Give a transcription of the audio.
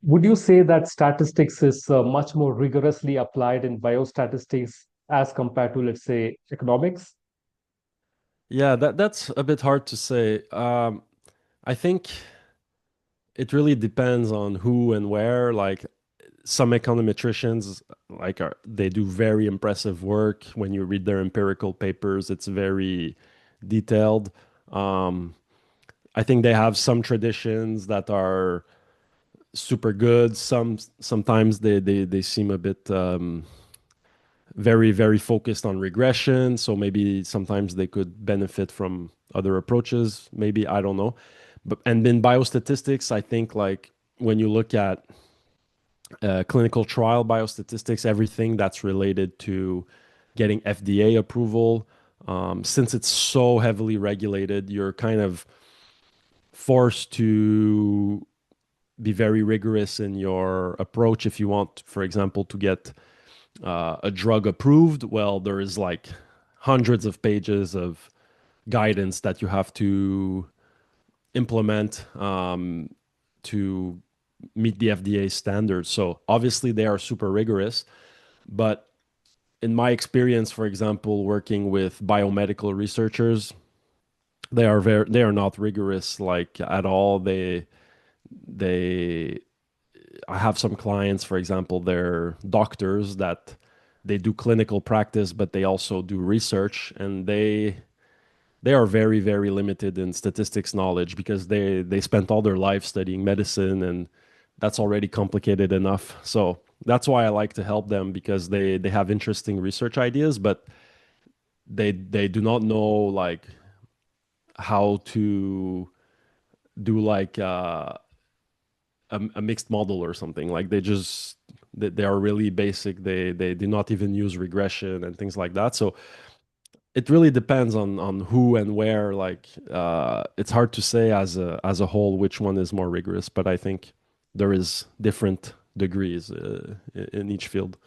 Would you say that statistics is much more rigorously applied in biostatistics as compared to, let's say, economics? Yeah, that's a bit hard to say. I think it really depends on who and where. Like some econometricians, they do very impressive work. When you read their empirical papers, it's very detailed. Um, I think they have some traditions that are super good. Sometimes they seem a bit very focused on regression. So maybe sometimes they could benefit from other approaches. Maybe I don't know. But and in biostatistics, I think like when you look at clinical trial biostatistics, everything that's related to getting FDA approval, since it's so heavily regulated, you're kind of forced to be very rigorous in your approach if you want, for example, to get a drug approved. Well, there is like hundreds of pages of guidance that you have to implement to meet the FDA standards. So obviously they are super rigorous, but in my experience, for example, working with biomedical researchers, they are not rigorous like at all. They I have some clients, for example, they're doctors that they do clinical practice, but they also do research, and they are very limited in statistics knowledge because they spent all their life studying medicine, and that's already complicated enough. So that's why I like to help them because they have interesting research ideas, but they do not know like how to do like a mixed model or something. Like they are really basic. They do not even use regression and things like that. So it really depends on who and where. Like it's hard to say as a whole which one is more rigorous, but I think there is different degrees in each field.